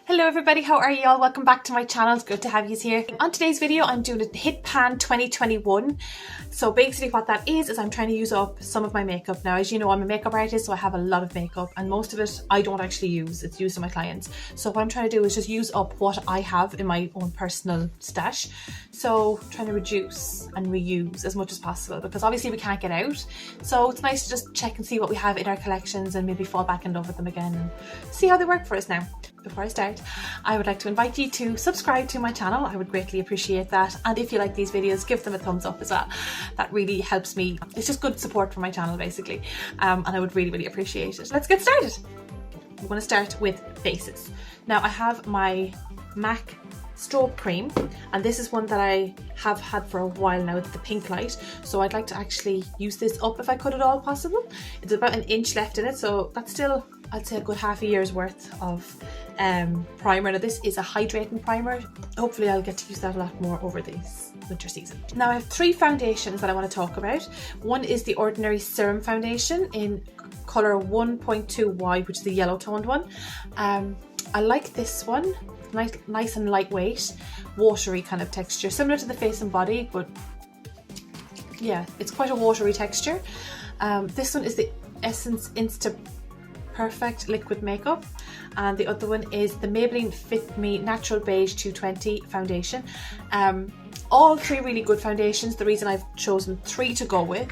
Hello everybody, how are you all? Welcome back to my channel. It's good to have you here. On today's video, I'm doing a Hit Pan 2021. So basically what that is I'm trying to use up some of my makeup. Now, as you know, I'm a makeup artist, so I have a lot of makeup and most of it I don't actually use. It's used on my clients. So what I'm trying to do is just use up what I have in my own personal stash. So trying to reduce and reuse as much as possible because obviously we can't get out. So it's nice to just check and see what we have in our collections and maybe fall back in love with them again and see how they work for us now. Before I start, I would like to invite you to subscribe to my channel. I would greatly appreciate that. And if you like these videos, give them a thumbs up as well. That really helps me. It's just good support for my channel basically. And I would really appreciate it. Let's get started. I'm going to start with bases. Now I have my MAC strobe cream and this is one that I have had for a while now. It's the pink light, so I'd like to actually use this up if I could at all possible. It's about an inch left in it, so that's still, I'd say, a good half a year's worth of primer. Now this is a hydrating primer. Hopefully I'll get to use that a lot more over this winter season. Now I have three foundations that I want to talk about. One is the Ordinary Serum Foundation in colour 1.2Y, which is the yellow toned one. I like this one. Nice and lightweight, watery kind of texture, similar to the Face and Body, but yeah, it's quite a watery texture. This one is the Essence Insta Perfect Liquid Makeup, and the other one is the Maybelline Fit Me Natural Beige 220 foundation. All three really good foundations. The reason I've chosen three to go with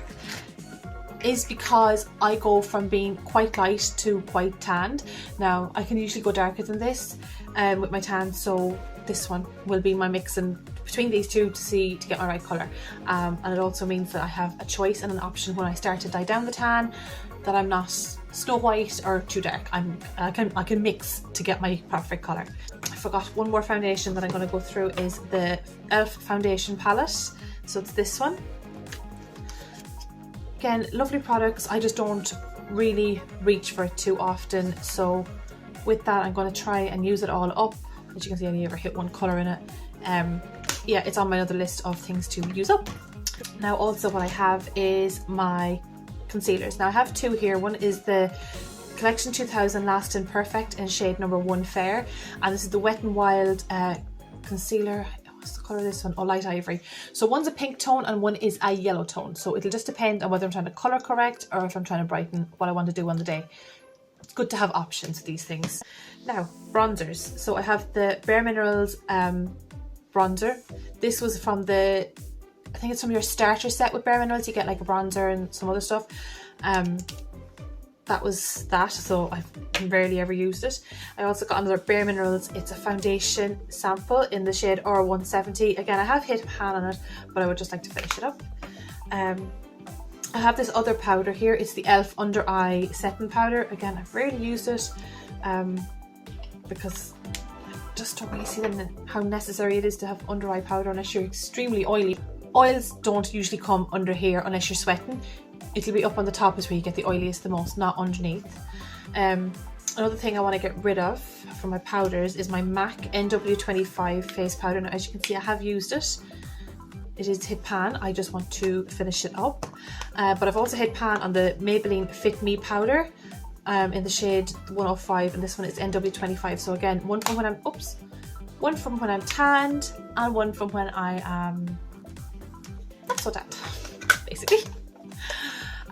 is because I go from being quite light to quite tanned. Now I can usually go darker than this with my tan, so this one will be my mix in between these two to get my right colour. And it also means that I have a choice and an option when I start to dye down the tan, that I'm not Snow White or too dark. I can mix to get my perfect colour. I forgot one more foundation that I'm going to go through is the e.l.f. foundation palette. So it's this one. Again, lovely products. I just don't really reach for it too often. So with that, I'm going to try and use it all up. As you can see, I only ever hit one colour in it. Yeah, it's on my other list of things to use up. Now also what I have is my concealers. Now I have two here. One is the Collection 2000 Last and Perfect in shade number 1 Fair. And this is the Wet n Wild concealer. What's the colour of this one? Oh, light ivory. So one's a pink tone and one is a yellow tone. So it'll just depend on whether I'm trying to colour correct or if I'm trying to brighten what I want to do on the day. It's good to have options for these things. Now, bronzers. So I have the Bare Minerals bronzer. This was from I think it's from your starter set with Bare Minerals. You get like a bronzer and some other stuff. That was that, so I've rarely ever used it. I also got another Bare Minerals. It's a foundation sample in the shade R170. Again, I have hit pan on it, but I would just like to finish it up. I have this other powder here. It's the e.l.f. Under Eye Setting Powder. Again, I've rarely used it because I just don't really see how necessary it is to have under eye powder unless you're extremely oily. Oils don't usually come under here unless you're sweating. It'll be up on the top is where you get the oiliest the most, not underneath. Another thing I want to get rid of from my powders is my MAC NW25 face powder. Now, as you can see, I have used it. It is hit pan. I just want to finish it up. But I've also hit pan on the Maybelline Fit Me powder in the shade 105, and this one is NW25. So again, one from when I'm tanned and one from when I am not so tanned, basically.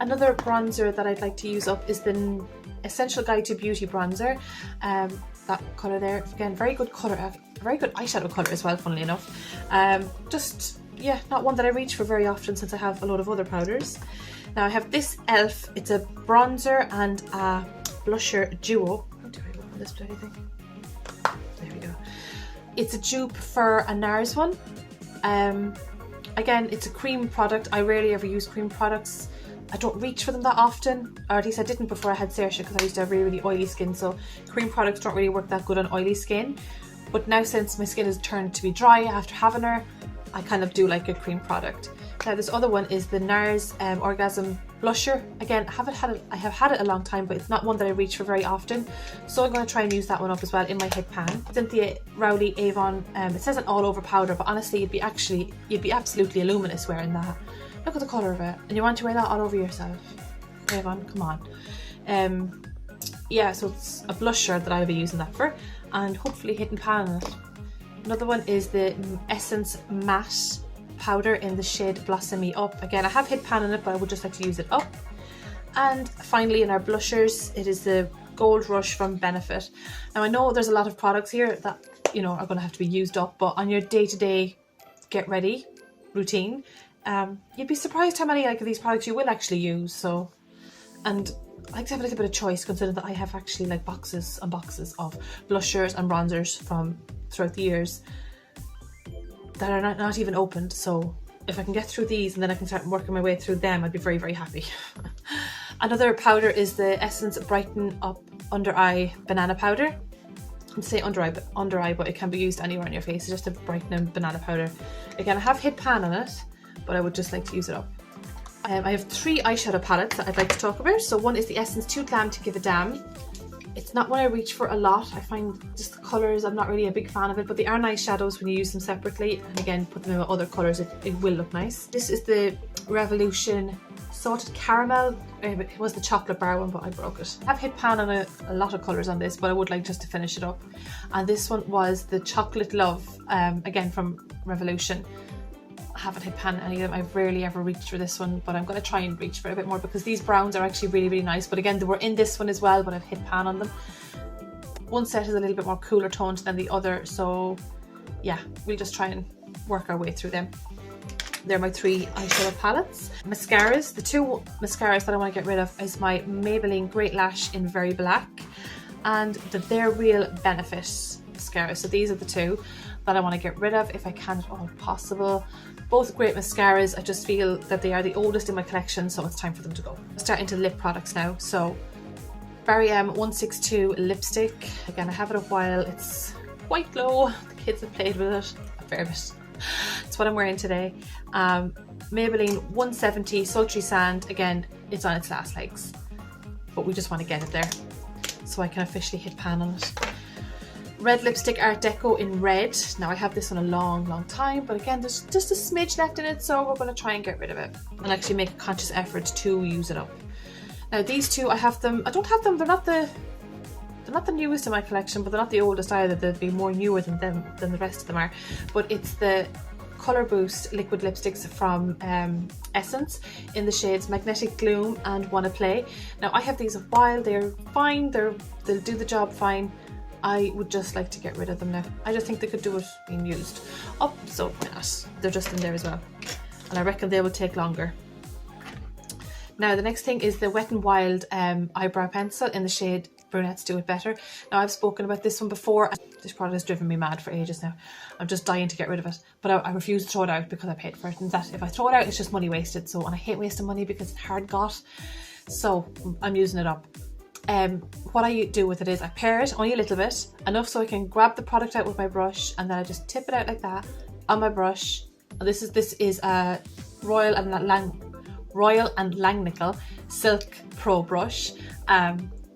Another bronzer that I'd like to use up is the Essential Guide to Beauty bronzer. That colour there, again, very good colour, very good eyeshadow colour as well, funnily enough. Just, yeah, not one that I reach for very often since I have a lot of other powders. Now I have this e.l.f. It's a bronzer and a blusher duo. How do I open this bloody thing? There we go. It's a dupe for a NARS one. Again, it's a cream product. I rarely ever use cream products. I don't reach for them that often, or at least I didn't before I had Saoirse, because I used to have really oily skin, so cream products don't really work that good on oily skin. But now since my skin has turned to be dry after having her, I kind of do like a cream product. Now this other one is the NARS Orgasm Blusher. Again, I have had it a long time, but it's not one that I reach for very often. So I'm going to try and use that one up as well in my Hit Pan. Cynthia Rowley Avon, it says an all over powder, but honestly you'd be absolutely luminous wearing that. Look at the colour of it. And you want to wear that all over yourself. Avon, come on. Yeah, so it's a blusher that I'll be using that for, and hopefully hitting pan on it. Another one is the Essence Matte Powder in the shade Blossom Me Up. Again, I have hit pan on it, but I would just like to use it up. And finally, in our blushers, it is the Gold Rush from Benefit. Now, I know there's a lot of products here that, you know, are going to have to be used up, but on your day-to-day get ready routine, you'd be surprised how many like of these products you will actually use. So, and I like to have a little bit of choice, considering that I have actually like boxes and boxes of blushers and bronzers from throughout the years that are not even opened. So if I can get through these and then I can start working my way through them, I'd be very, very happy. Another powder is the Essence Brighten Up Under Eye Banana Powder. I'd say under eye, but it can be used anywhere on your face. It's just a brightening banana powder. Again, I have hit pan on it, but I would just like to use it up. I have 3 eyeshadow palettes that I'd like to talk about. So one is the Essence Too Glam To Give a Damn. It's not one I reach for a lot. I find just the colours, I'm not really a big fan of it, but they are nice shadows when you use them separately. And again, put them in with other colours, it will look nice. This is the Revolution Salted Caramel. It was the chocolate bar one, but I broke it. I've hit pan on a lot of colours on this, but I would like just to finish it up. And this one was the Chocolate Love, again from Revolution. I haven't hit pan on any of them. I've rarely ever reached for this one, but I'm going to try and reach for it a bit more because these browns are actually really, really nice. But again, they were in this one as well, but I've hit pan on them. One set is a little bit more cooler toned than the other, so yeah, we'll just try and work our way through them. They're my 3 eyeshadow palettes. Mascaras, the 2 mascaras that I want to get rid of is my Maybelline Great Lash in Very Black and the They're Real Benefit mascara. So these are the 2 that I want to get rid of if I can at all possible. Both great mascaras. I just feel that they are the oldest in my collection, so it's time for them to go. I'll start into lip products now. So Barry M 162 lipstick. Again, I have it a while. It's quite low. The kids have played with it a fair bit. It's what I'm wearing today. Maybelline 170 Sultry Sand. Again, it's on its last legs, but we just want to get it there so I can officially hit pan on it. Red lipstick Art Deco in red. Now I have this one a long time, but again, there's just a smidge left in it, so we're going to try and get rid of it and actually make a conscious effort to use it up. Now these 2, I have them. I don't have them. They're not the newest in my collection, but they're not the oldest either. They'd be more newer than the rest of them are. But it's the Colour Boost liquid lipsticks from Essence in the shades Magnetic Gloom and Wanna Play. Now I have these a while. They're fine. They'll do the job fine. I would just like to get rid of them now. I just think they could do it being used up, so why not? They're just in there as well. And I reckon they will take longer. Now the next thing is the Wet n Wild eyebrow pencil in the shade Brunettes Do It Better. Now I've spoken about this one before. This product has driven me mad for ages now. I'm just dying to get rid of it, but I refuse to throw it out because I paid for it, and that if I throw it out it's just money wasted. So, and I hate wasting money because it's hard got, so I'm using it up. What I do with it is I pair it only a little bit, enough so I can grab the product out with my brush, and then I just tip it out like that on my brush. And this is a Royal and Langnickel Silk Pro brush.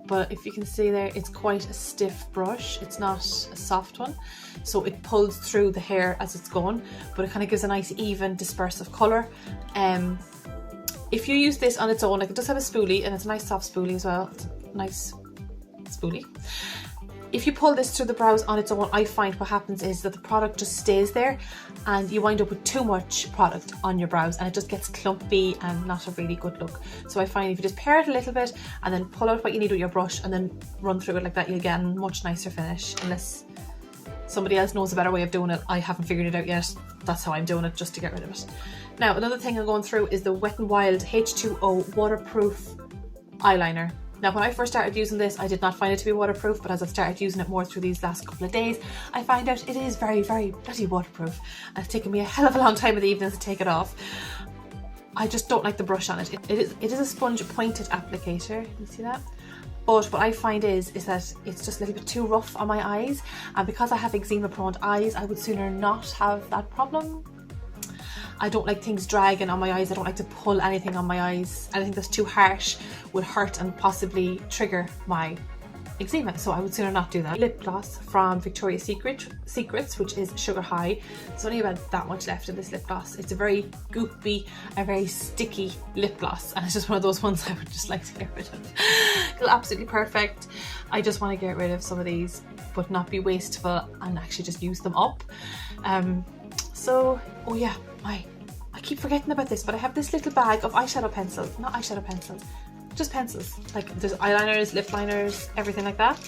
But if you can see there, it's quite a stiff brush. It's not a soft one, so it pulls through the hair as it's going, but it kind of gives a nice even dispersive colour. If you use this on its own, like it does have a spoolie, and it's a nice soft spoolie as well. It's a nice spoolie. If you pull this through the brows on its own, I find what happens is that the product just stays there and you wind up with too much product on your brows and it just gets clumpy and not a really good look. So I find if you just pair it a little bit and then pull out what you need with your brush and then run through it like that, you'll get a much nicer finish. Unless somebody else knows a better way of doing it, I haven't figured it out yet. That's how I'm doing it, just to get rid of it. Now, another thing I'm going through is the Wet n Wild H2O waterproof eyeliner. Now, when I first started using this, I did not find it to be waterproof, but as I've started using it more through these last couple of days, I find out it is very, very bloody waterproof. And it's taken me a hell of a long time in the evenings to take it off. I just don't like the brush on it. It is a sponge pointed applicator, you see that? But what I find is that it's just a little bit too rough on my eyes, and because I have eczema prone eyes, I would sooner not have that problem. I don't like things dragging on my eyes. I don't like to pull anything on my eyes. Anything that's too harsh would hurt and possibly trigger my eczema, so I would sooner not do that. Lip gloss from Victoria's Secrets, which is Sugar High. There's only about that much left in this lip gloss. It's a very goopy, a very sticky lip gloss, and it's just one of those ones I would just like to get rid of. It's absolutely perfect. I just want to get rid of some of these, but not be wasteful and actually just use them up. So, oh yeah, I keep forgetting about this, but I have this little bag of eyeshadow pencils, not eyeshadow pencils, just pencils. Like there's eyeliners, lip liners, everything like that.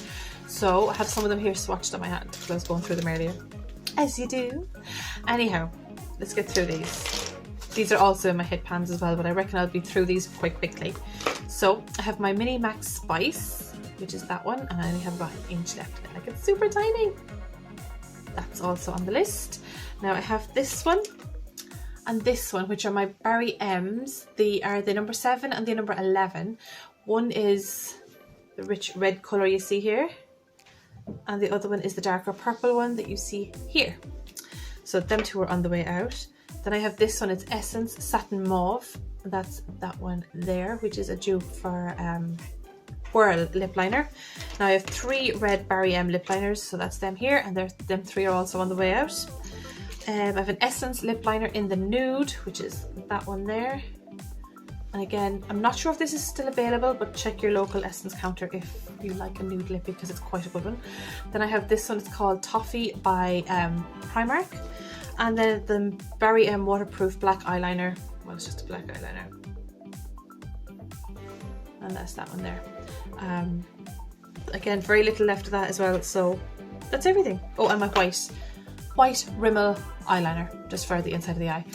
So I have some of them here swatched on my hand because I was going through them earlier, as you do. Anyhow, let's get through these. These are also in my hit pans as well, but I reckon I'll be through these quite quickly. So I have my Mini Max Spice, which is that one, and I only have about an inch left. Like, it's super tiny. That's also on the list. Now I have this one and this one, which are my Barry M's. They are the number 7 and the number 11. One is the rich red colour you see here, and the other one is the darker purple one that you see here. So them two are on the way out. Then I have this one, it's Essence Satin Mauve. That's that one there, which is a dupe for Whirl lip liner. Now I have 3 red Barry M lip liners, so that's them here, and them 3 are also on the way out. I have an Essence lip liner in the nude, which is that one there. And again, I'm not sure if this is still available, but check your local Essence counter if you like a nude lip, because it's quite a good one. Then I have this one, it's called Toffee by Primark. And then the Barry M waterproof black eyeliner. Well, it's just a black eyeliner. And that's that one there. Again, very little left of that as well, so that's everything. Oh, and my white Rimmel eyeliner, just for the inside of the eye.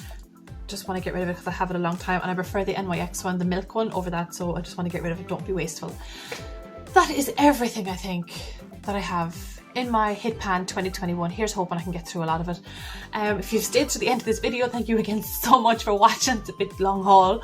Just want to get rid of it because I have it a long time, and I prefer the NYX one, the milk one, over that, so I just want to get rid of it. Don't be wasteful. That is everything, I think, that I have in my hit pan 2021. Here's hoping I can get through a lot of it. If you've stayed to the end of this video, thank you again so much for watching. It's a bit long haul.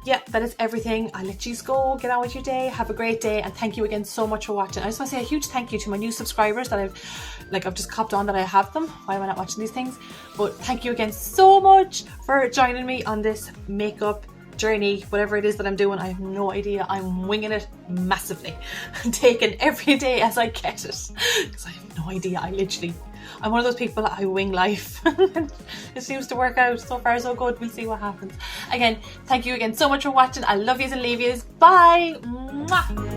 Yeah, that is everything. I'll let you go, get on with your day, have a great day, and thank you again so much for watching. I just want to say a huge thank you to my new subscribers that I've just copped on that I have them. Why am I not watching these things? But thank you again so much for joining me on this makeup journey, whatever it is that I'm doing. I have no idea. I'm winging it massively and taking every day as I get it, because I have no idea. I'm one of those people that I wing life. It seems to work out. So far so good. We'll see what happens. Again, thank you again so much for watching. I love yous and leave yous. Bye. Mwah.